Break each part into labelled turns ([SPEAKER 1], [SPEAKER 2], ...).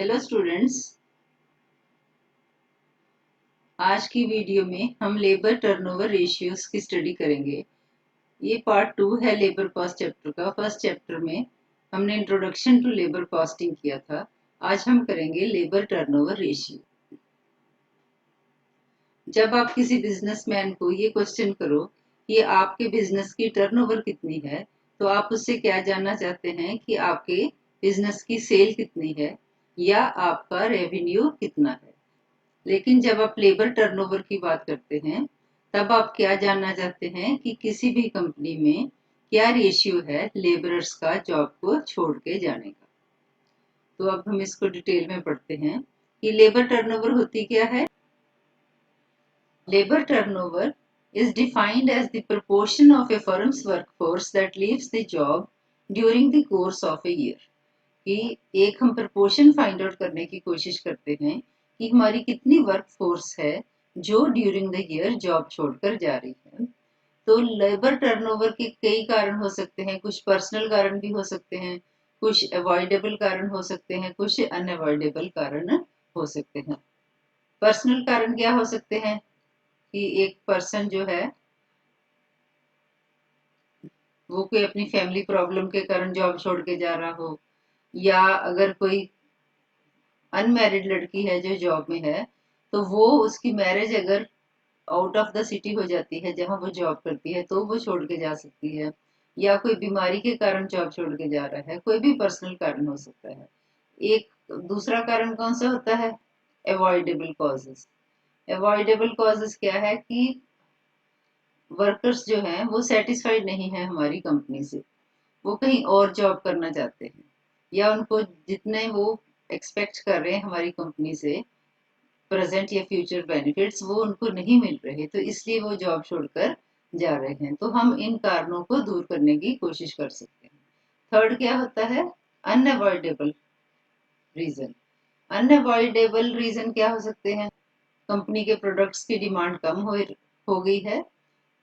[SPEAKER 1] Hello students, आज की video में हम लेबर टर्नओवर रेशियोज की स्टडी करेंगे। ये पार्ट 2 है लेबर कॉस्ट चैप्टर का। फर्स्ट चैप्टर में हमने इंट्रोडक्शन टू लेबर कॉस्टिंग किया था। आज हम करेंगे लेबर टर्नओवर रेशियो। जब आप किसी बिजनेसमैन को ये क्वेश्चन करो कि आपके बिजनेस की टर्नओवर कितनी है, तो आप उससे क्या जानना चाहते हैं कि आपके बिजनेस की सेल कितनी है या आपका रेवेन्यू कितना है। लेकिन जब आप लेबर टर्नओवर की बात करते हैं, तब आप क्या जानना चाहते हैं कि किसी भी कंपनी में क्या रेशियो है लेबरर्स का जॉब को छोड़ के जाने का। तो अब हम इसको डिटेल में पढ़ते हैं कि लेबर टर्नओवर होती क्या है। Labour turnover is defined as the proportion of a firm's workforce that leaves the job during the course of a year। कि एक हम प्रपोर्शन फाइंड आउट करने की कोशिश करते हैं कि हमारी कितनी वर्क फोर्स है जो ड्यूरिंग द ईयर जॉब छोड़कर जा रही है। तो लेबर टर्नओवर के कई कारण हो सकते हैं, कुछ पर्सनल कारण भी हो सकते हैं, कुछ अवॉइडेबल कारण हो सकते हैं, कुछ अनअवॉइडेबल कारण हो सकते हैं। पर्सनल कारण क्या हो सकते हैं कि एक पर्सन जो है वो कोई अपनी फैमिली प्रॉब्लम के कारण जॉब छोड़ के जा रहा हो, या अगर कोई अनमैरिड लड़की है जो जॉब में है तो वो उसकी मैरिज अगर आउट ऑफ द सिटी हो जाती है जहां वो जॉब करती है तो वो छोड़ के जा सकती है, या कोई बीमारी के कारण जॉब छोड़ के जा रहा है। कोई भी पर्सनल कारण हो सकता है। एक दूसरा कारण कौन सा होता है? Avoidable causes. अवॉइडेबल कॉजेस क्या है कि वर्कर्स जो हैं वो सेटिस्फाइड नहीं है हमारी कंपनी से, वो कहीं और जॉब करना चाहते हैं, या उनको जितने वो एक्सपेक्ट कर रहे हैं हमारी कंपनी से प्रेजेंट या फ्यूचर बेनिफिट्स वो उनको नहीं मिल रहे, तो इसलिए वो जॉब छोड़कर जा रहे हैं। तो हम इन कारणों को दूर करने की कोशिश कर सकते हैं। थर्ड क्या होता है? Unavoidable reason. अनअवॉइडेबल रीजन क्या हो सकते हैं? कंपनी के प्रोडक्ट्स की डिमांड कम हो गई है,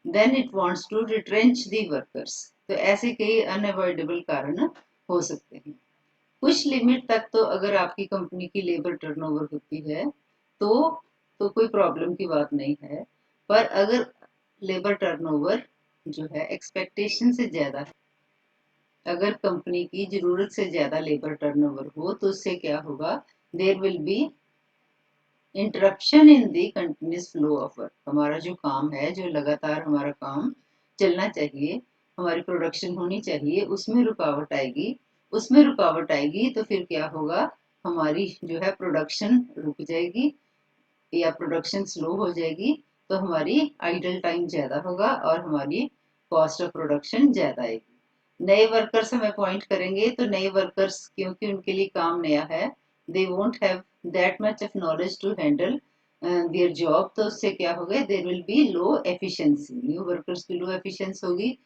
[SPEAKER 1] then it wants to retrench the workers. तो ऐसे कई अनअवॉइडेबल कारण हो सकते हैं। कुछ लिमिट तक तो अगर आपकी कंपनी की लेबर टर्नओवर होती है तो कोई प्रॉब्लम की बात नहीं है। पर अगर लेबर टर्नओवर जो है एक्सपेक्टेशन से ज्यादा है, अगर कंपनी की जरूरत से ज्यादा लेबर टर्नओवर हो तो उससे क्या होगा? There will be interruption in the continuous flow of work. हमारा जो काम है, जो लगातार हमारा काम चलना चाहिए, हमारी प्रोडक्शन होनी चाहिए, उसमें रुकावट आएगी। उसमें रुकावट आएगी तो फिर क्या होगा? हमारी जो है प्रोडक्शन रुक जाएगी या प्रोडक्शन स्लो हो जाएगी, तो हमारी आइडल टाइम ज्यादा होगा और हमारी कॉस्ट ऑफ प्रोडक्शन ज्यादा आएगी। नए वर्कर्स हम अपॉइंट करेंगे तो नए वर्कर्स क्योंकि उनके लिए काम नया है, they won't have that much of knowledge to handle their job. तो उससे क्या होगा? There will be low efficiency. New workers की लो एफिशिएंसी होगी,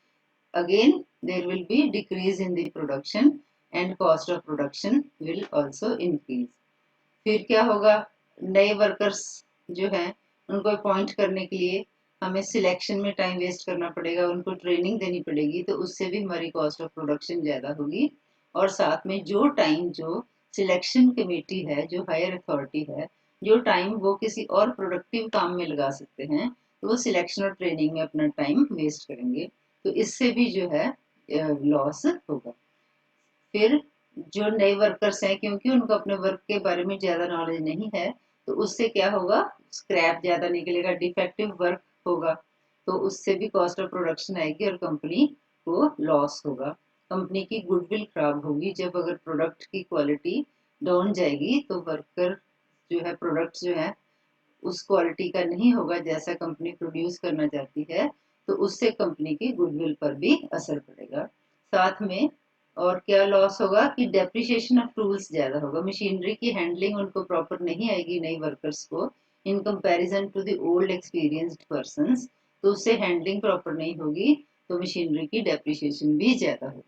[SPEAKER 1] again there will be decrease in the production and cost of production will also increase. फिर क्या होगा? नए वर्कर्स जो हैं उनको अपॉइंट करने के लिए हमें सिलेक्शन में टाइम वेस्ट करना पड़ेगा, उनको ट्रेनिंग देनी पड़ेगी, तो उससे भी हमारी कॉस्ट ऑफ प्रोडक्शन ज़्यादा होगी। और साथ में जो टाइम जो सिलेक्शन कमेटी है, जो हायर अथॉरिटी है, जो टाइम वो किसी और प्रोडक्टिव काम में लगा सकते हैं, तो वो सिलेक्शन और ट्रेनिंग में अपना टाइम वेस्ट करेंगे। तो इससे भी जो है लॉस होगा। फिर जो नए वर्कर्स हैं क्योंकि उनको अपने वर्क के बारे में ज्यादा नॉलेज नहीं है, तो उससे क्या होगा? स्क्रैप ज्यादा निकलेगा, डिफेक्टिव वर्क होगा, तो उससे भी कॉस्ट ऑफ प्रोडक्शन आएगी और कंपनी को लॉस होगा। कंपनी की गुडविल खराब होगी। जब अगर प्रोडक्ट की क्वालिटी डाउन जाएगी तो वर्कर जो है, प्रोडक्ट जो है उस क्वालिटी का नहीं होगा जैसा कंपनी प्रोड्यूस करना चाहती है, तो उससे कंपनी की गुडविल पर भी असर पड़ेगा। साथ में और क्या लॉस होगा कि डेप्रिसिएशन ऑफ टूल्स ज्यादा होगा। मशीनरी की हैंडलिंग उनको प्रॉपर नहीं आएगी नई वर्कर्स को, in comparison to the old experienced persons, तो उससे हैंडलिंग प्रॉपर नहीं होगी, तो मशीनरी की डेप्रिसिएशन भी ज्यादा होगी।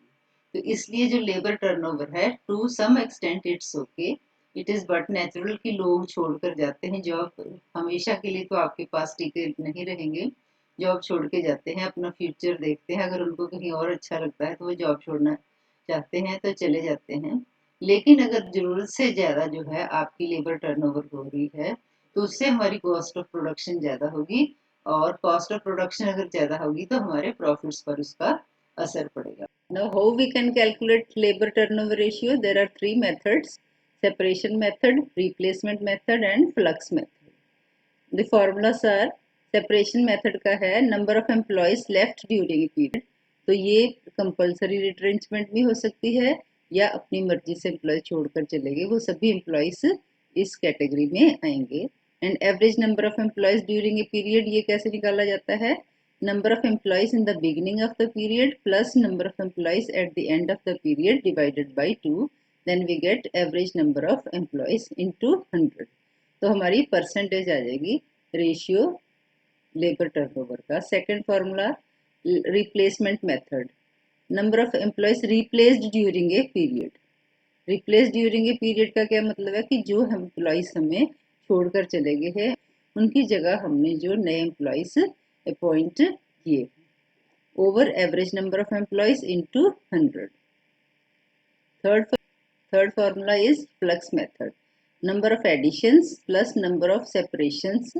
[SPEAKER 1] तो इसलिए जो लेबर टर्नओवर है, to some extent it's okay, it is but natural कि लोग छोड़कर जाते हैं जॉब। हमेशा के लिए तो आपके पास टिके नहीं रहेंगे, जॉब छोड़ के जाते हैं, अपना फ्यूचर देखते हैं। अगर उनको कहीं और अच्छा लगता है तो वो जॉब छोड़ना चाहते हैं तो चले जाते हैं। लेकिन अगर ज़रूरत से ज़्यादा जो है आपकी लेबर टर्नओवर हो रही है, तो उससे हमारी कॉस्ट ऑफ प्रोडक्शन ज़्यादा होगी और कॉस्ट ऑफ प्रोडक्शन अगर ज़्यादा होगी तो हमारे प्रॉफिट्स पर उसका असर पड़ेगा। Now, how we can calculate labor turnover ratio? There are three methods: separation method, replacement method, and flux method. The formulas are: separation method का है number of employees left during a period, तो ये compulsory retrenchment भी हो सकती है या अपनी मर्जी से एम्प्लॉय छोड़कर चले गए, वो सभी एम्प्लॉयज इस कैटेगरी में आएंगे. And average number of employees during a period, ये कैसे निकाला जाता है? number of employees in the beginning of the period plus number of employees at the end of the period divided by 2, then we get average number of employees into 100. तो हमारी percentage आ जाएगी ratio labour turnover का. Second formula replacement method, number of employees replaced during a period. Replace during a period का क्या मतलब है कि जो एम्प्लॉयज हमें छोड़कर चले गए हैं उनकी जगह हमने जो नए एम्प्लॉयज अपॉइंट किए, over average number of employees into 100. Third formula is flux method, number of additions plus number of separations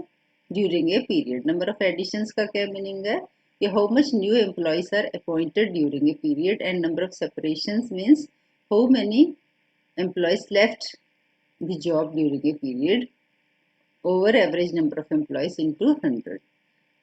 [SPEAKER 1] during a period. Number of additions का क्या मीनिंग है कि how much new employees are appointed during a period, and number of separations means how many employees left the job during a period over average number of employees into 100.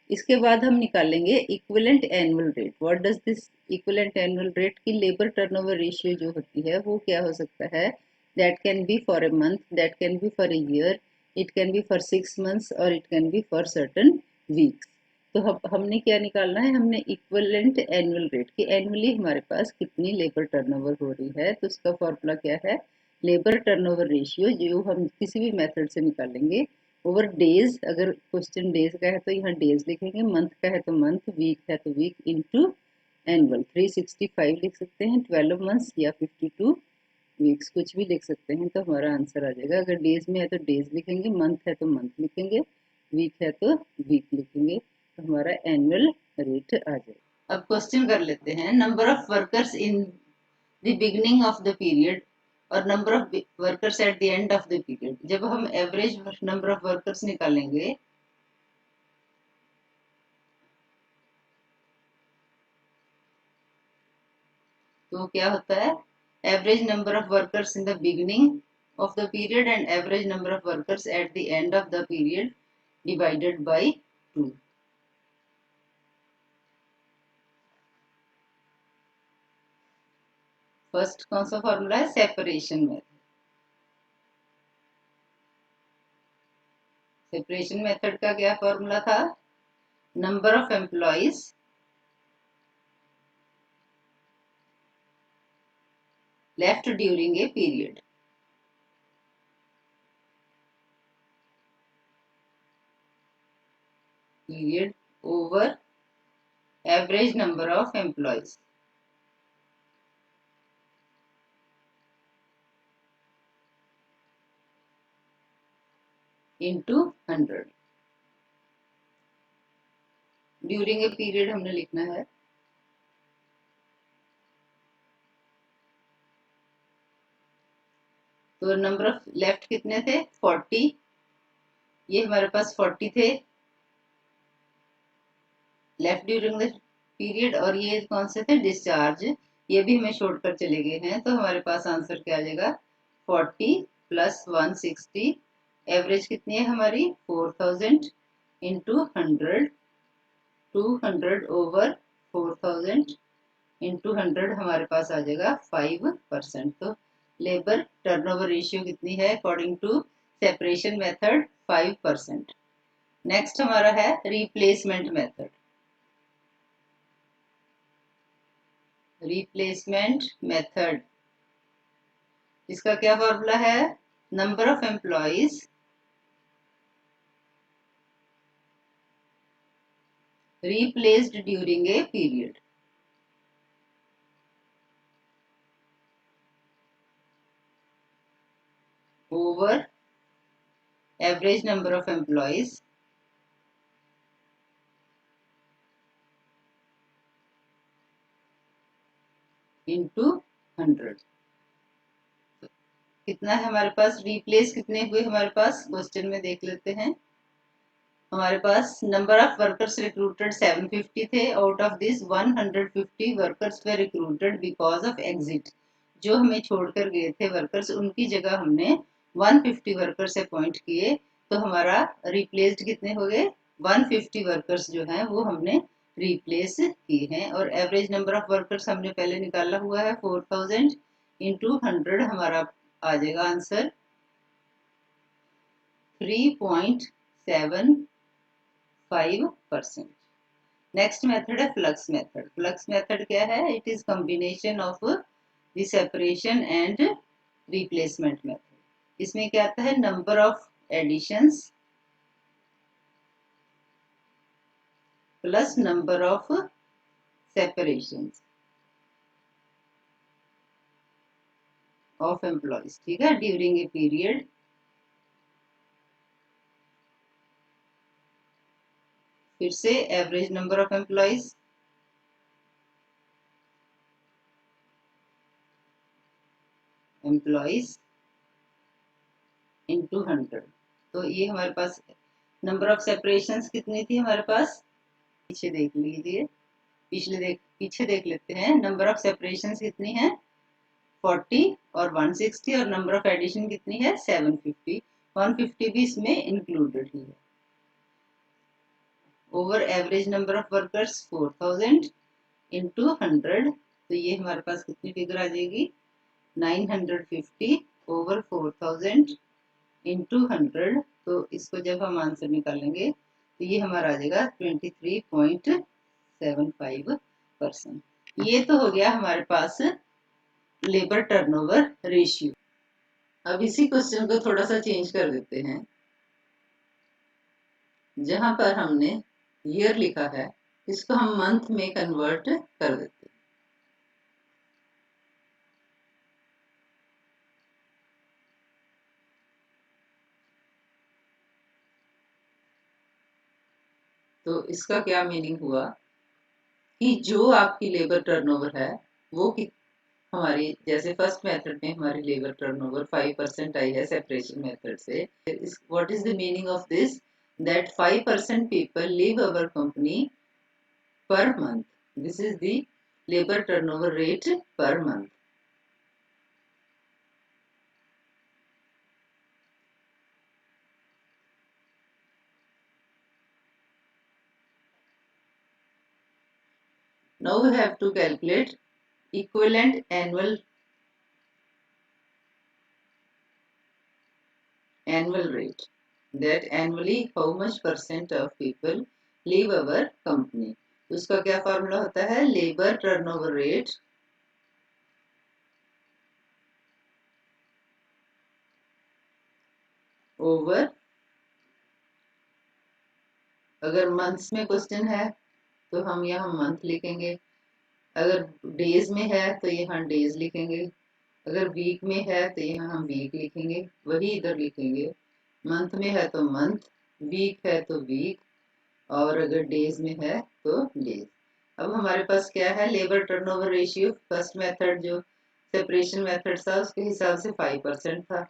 [SPEAKER 1] इसके बाद हम निकालेंगे equivalent annual rate. What does this equivalent annual rate की labour turnover ratio जो होती है वो क्या हो सकता है? That can be for a month, that can be for a year, it can be for 6 months और it can be for certain weeks. तो हमने क्या निकालना है? हमने इक्विवेलेंट एनुअल रेट की एनुअली हमारे पास कितनी लेबर टर्नओवर हो रही है, तो उसका फॉर्मूला क्या है? लेबर टर्नओवर रेशियो जो हम किसी भी मेथड से निकालेंगे ओवर डेज. अगर क्वेश्चन डेज का है तो यहाँ डेज लिखेंगे, मंथ का है तो मंथ, वीक है तो वीक, इनटू एनुअल. 365 लिख सकते हैं, 12 months या 52 वीक्स, कुछ भी लिख सकते हैं, तो हमारा आंसर आ जाएगा. अगर डेज में है तो डेज लिखेंगे, मंथ है तो मंथ लिखेंगे, वीक है तो वीक लिखेंगे, तो हमारा एनुअल रेट आ जाएगा. अब क्वेश्चन कर लेते हैं. Number of workers in the beginning of the period और number of workers at the end of the period. जब हम एवरेज नंबर ऑफ वर्कर्स निकालेंगे तो क्या होता है? Average number of workers in the beginning of the period and average number of workers at the end of the period divided by 2. First कौन सा formula है? Separation method. सेपरेशन मेथड का क्या फॉर्मूला था? Number of employees left during a period over average number of employees into 100. During a period हमने लिखना है. तो नंबर ऑफ लेफ्ट कितने थे? 40. ये हमारे पास 40 थे लेफ्ट ड्यूरिंग द पीरियड, और ये कौन से थे? डिस्चार्ज. ये भी हमें छोड़कर चले गए हैं, तो हमारे पास आंसर क्या आ जाएगा? 40 प्लस 160. एवरेज कितनी है हमारी? 4000 इंटू 100. 200 ओवर 4000 इंटू 100 हमारे पास आ जाएगा 5%. तो लेबर टर्नओवर रेशियो कितनी है according to separation method? 5%. Next हमारा है रिप्लेसमेंट मेथड. रिप्लेसमेंट मेथड इसका क्या फॉर्मूला है? Number of employees replaced during a period over average number of employees into 100. कितना है हमारे पास, रिप्लेस कितने हुए हमारे पास, क्वेश्चन में देख लेते हैं। हमारे पास नंबर ऑफ वर्कर्स रिक्रूटेड 750 थे, out of this 150 workers way recruited because of exit. जो हमें छोड़कर गए थे वर्कर्स, उनकी जगह हमने 150 वर्कर्स अपॉइंट किए, तो हमारा रिप्लेस्ड कितने हो गए, 150 वर्कर्स जो हैं वो हमने रिप्लेस किए हैं। और एवरेज नंबर ऑफ वर्कर्स हमने पहले निकाला हुआ है, 4000 इंटू 100 हमारा आ जाएगा आंसर 3.75%। नेक्स्ट मेथड है फ्लक्स मेथड। फ्लक्स मेथड क्या है, it is combination of the separation and replacement method. इसमें क्या आता है, number of additions plus number of separations of employees, ठीक है, ड्यूरिंग ए पीरियड। फिर से average number of employees into 100। तो ये हमारे पास नंबर ऑफ सेपरेशंस कितनी थी हमारे पास, पीछे देख लीजिए, पीछे देख लेते हैं। नंबर ऑफ सेपरेशंस कितनी है, 40 और 160, और नंबर ऑफ एडिशन कितनी है, 750। 150 भी इसमें इंक्लूडेड ही है। Over average number of workers 4000 into 100, तो ये हमारे पास कितनी फिगर आ जाएगी, 950 ओवर 4000 इंटू 100। तो इसको जब हम आंसर निकालेंगे तो ये हमारा आ जाएगा 23.75%। ये तो हो गया हमारे पास लेबर टर्नओवर रेशियो। अब इसी क्वेश्चन को थोड़ा सा चेंज कर देते हैं। जहां पर हमने ईयर लिखा है, इसको हम मंथ में कन्वर्ट कर देते हैं। तो इसका क्या मीनिंग हुआ कि जो आपकी लेबर टर्नओवर है वो हमारी, जैसे फर्स्ट मेथड में हमारी लेबर टर्नओवर 5% आई है सेपरेशन मेथड से। What is the meaning of this, that 5% people leave our company per month. This is the labor turnover rate per month. Now we have to calculate equivalent annual rate. That annually how much percent of people leave our company. उसका क्या formula होता है, labour turnover rate over, अगर months में question है तो हम यहाँ मंथ लिखेंगे, अगर डेज में है तो यहाँ डेज लिखेंगे, अगर वीक में है तो यहाँ हम वीक लिखेंगे, वही इधर लिखेंगे। मंथ में है तो मंथ, वीक है तो वीक, और अगर डेज में है तो डेज। अब हमारे पास क्या है, labour turnover ratio first method जो सेपरेशन मेथड था उसके हिसाब से 5% था,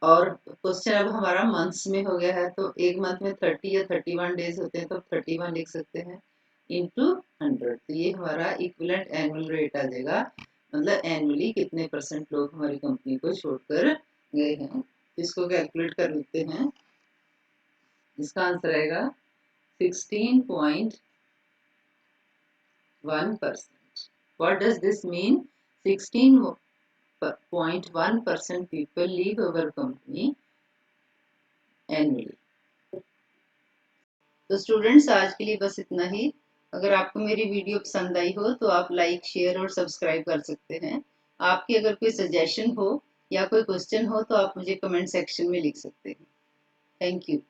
[SPEAKER 1] और क्वेश्चन अब हमारा मंथ्स में हो गया है, तो एक मंथ में 30 या 31 डेज होते हैं, तो 31 लिख सकते हैं इंटू 100। तो ये हमारा इक्विवेलेंट एनुअल रेट आ जाएगा, मतलब एनुअली कितने परसेंट लोग हमारी कंपनी को छोड़कर गए हैं। इसको कैलकुलेट कर लेते हैं। इसका आंसर आएगा 16.1%। What does this mean? 16.1% people leave our company annually. तो स्टूडेंट्स आज के लिए बस इतना ही। अगर आपको मेरी वीडियो पसंद आई हो तो आप लाइक, शेयर और सब्सक्राइब कर सकते हैं। आपकी अगर कोई सजेशन हो या कोई क्वेश्चन हो तो आप मुझे कमेंट सेक्शन में लिख सकते हैं। Thank you.